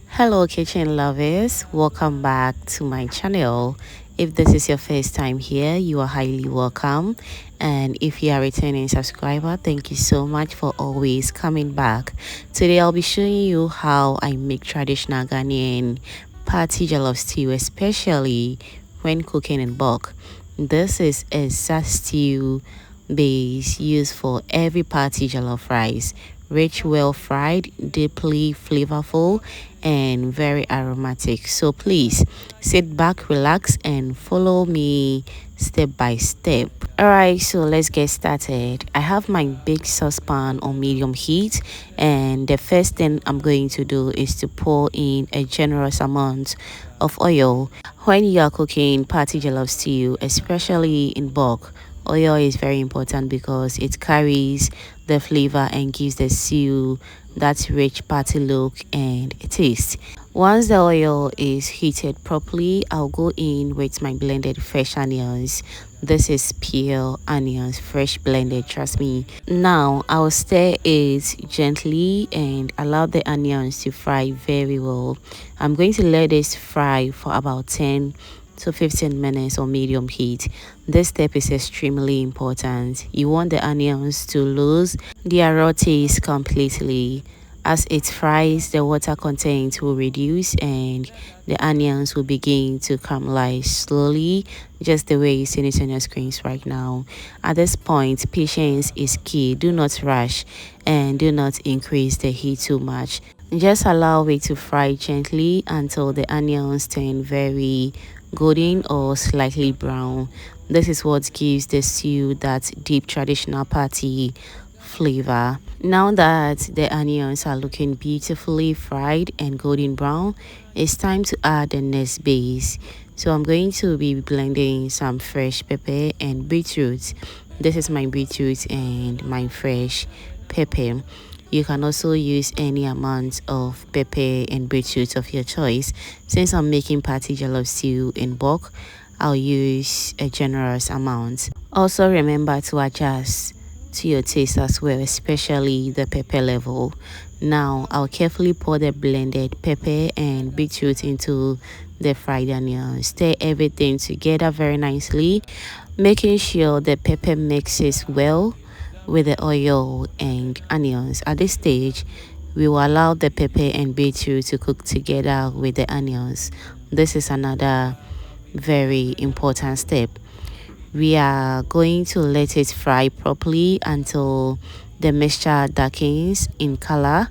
Hello, kitchen lovers. Welcome back to my channel. If this is your first time here, you are highly welcome. And if you are a returning subscriber, thank you so much for always coming back. Today, I'll be showing you how I make traditional Ghanaian party jollof stew, especially when cooking in bulk. This is a stew base used for every party jollof rice, rich, well fried, deeply flavorful, and very aromatic. So please sit back, relax, and follow me step by step. Alright, so let's get started. I have my big saucepan on medium heat, and the first thing I'm going to do is to pour in a generous amount of oil. When you are cooking party jollof stew, especially in bulk, oil is very important because it carries the flavor and gives the stew that rich party look and taste. Once the oil is heated properly, I'll go in with my blended fresh onions. This is peel onions, fresh blended, trust me. Now I'll stir it gently and allow the onions to fry very well. I'm going to let this fry for about 10 to 15 minutes on medium heat. This step is extremely important. You want the onions to lose their raw taste completely. As it fries, the water content will reduce and the onions will begin to caramelize slowly, just the way you see it on your screens right now. At this point, patience is key. Do not rush and do not increase the heat too much. Just allow it to fry gently until the onions turn very golden or slightly brown. This is what gives the stew that deep traditional party flavor. Now that the onions are looking beautifully fried and golden brown, it's time to add the next base. So I'm going to be blending some fresh pepper and beetroot. This is my beetroot and my fresh pepper. You can also use any amount of pepper and beetroot of your choice. Since I'm making party jollof stew in bulk, I'll use a generous amount. Also remember to adjust to your taste as well, especially the pepper level. Now I'll carefully pour the blended pepper and beetroot into the fried onions. Stir everything together very nicely, making sure the pepper mixes well with the oil and onions. At this stage, we will allow the pepper and beetroot to cook together with the onions. This is another very important step. We are going to let it fry properly until the mixture darkens in color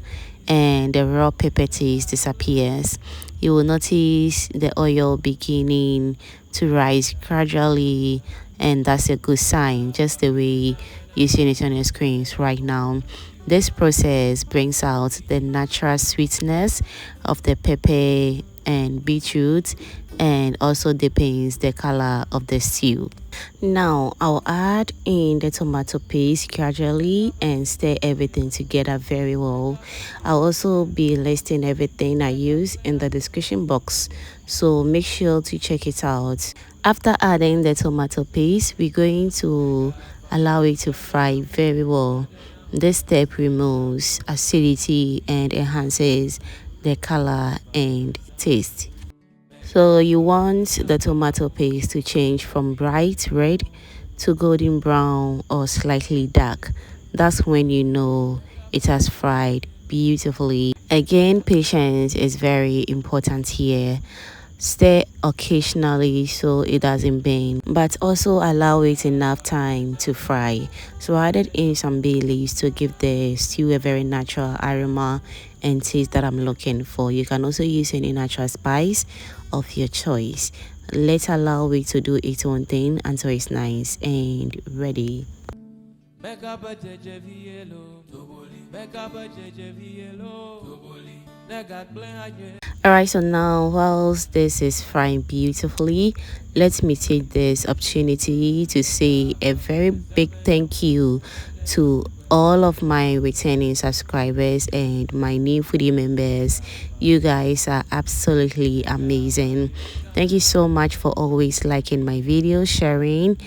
and the raw pepper taste disappears. You will notice the oil beginning to rise gradually, and that's a good sign, just the way you see it on your screens right now. This process brings out the natural sweetness of the pepper and beetroot and also deepens the color of the stew. Now I'll add in the tomato paste gradually and stir everything together very well. I'll also be listing everything I use in the description box, so make sure to check it out. After adding the tomato paste, we're going to allow it to fry very well. This step removes acidity and enhances the color and taste. So you want the tomato paste to change from bright red to golden brown or slightly dark. That's when you know it has fried beautifully. Again, patience is very important here. Stir occasionally so it doesn't burn, but also allow it enough time to fry. So I added in some bay leaves to give the stew a very natural aroma and taste that I'm looking for. You can also use any natural spice of your choice. Let's allow it to do its own thing until it's nice and ready. Alright, so now whilst this is frying beautifully, let me take this opportunity to say a very big thank you to all of my returning subscribers and my new foodie members. You guys are absolutely amazing. Thank you so much for always liking my videos, sharing,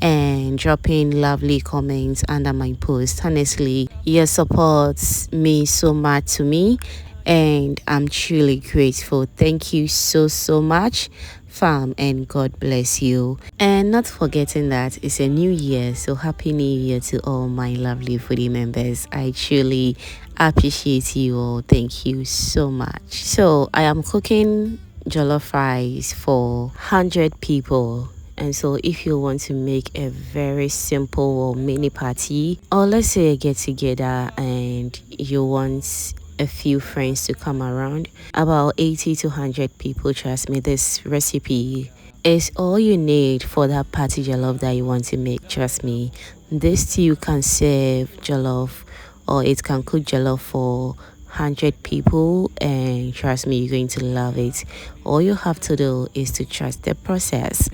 and dropping lovely comments under my post. Honestly, your support means so much to me, and I'm truly grateful. Thank you so much, fam, and God bless you. And not forgetting that it's a new year, so happy new year to all my lovely foodie members. I truly appreciate you all. Thank you so much. So I am cooking jollof rice for 100 people. And so if you want to make a very simple or mini party, or let's say a get together, and you want a few friends to come around, about 80 to 100 people, trust me, this recipe is all you need for that party jollof that you want to make. Trust me, this stew can serve jollof, or it can cook jollof for 100 people, and trust me, you're going to love it. All you have to do is to trust the process.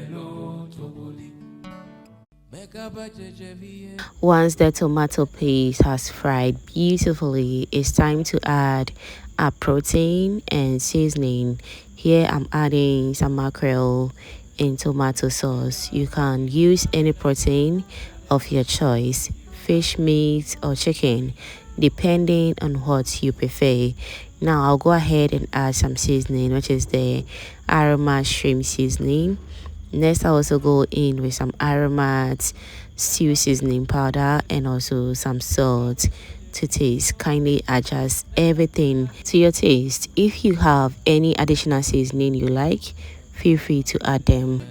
Once the tomato paste has fried beautifully, it's time to add a protein and seasoning. Here I'm adding some mackerel in tomato sauce. You can use any protein of your choice, fish, meat, or chicken, depending on what you prefer. Now I'll go ahead and add some seasoning, which is the aroma shrimp seasoning. Next, I also go in with some aromat stew seasoning powder and also some salt to taste. Kindly adjust everything to your taste. If you have any additional seasoning you like, feel free to add them.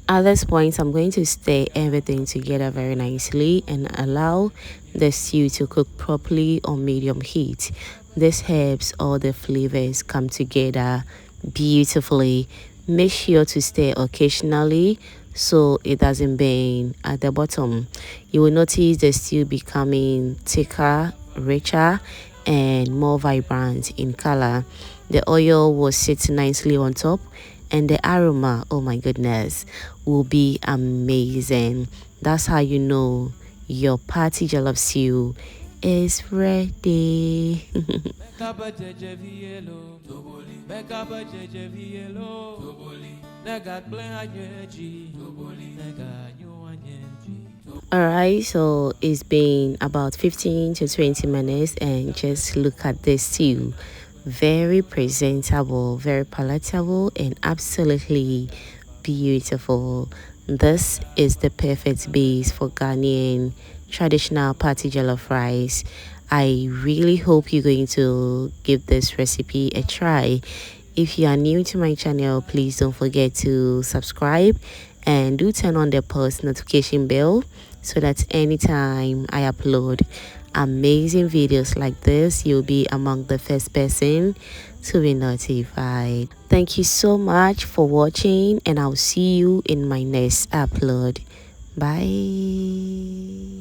At this point, I'm going to stir everything together very nicely and allow the stew to cook properly on medium heat. This helps all the flavors come together beautifully. Make sure to stir occasionally so it doesn't burn at the bottom. You will notice the stew becoming thicker, richer, and more vibrant in color. The oil will sit nicely on top, and the aroma, oh my goodness, will be amazing. That's how you know your party jollof stew is ready. Alright, so it's been about 15 to 20 minutes, and just look at this stew. Very presentable, very palatable, and absolutely beautiful. This is the perfect base for Ghanaian traditional party jollof rice. I really hope you're going to give this recipe a try. If you are new to my channel, please don't forget to subscribe and do turn on the post notification bell so that anytime I upload amazing videos like this, you'll be among the first person to be notified. Thank you so much for watching, and I'll see you in my next upload. Bye.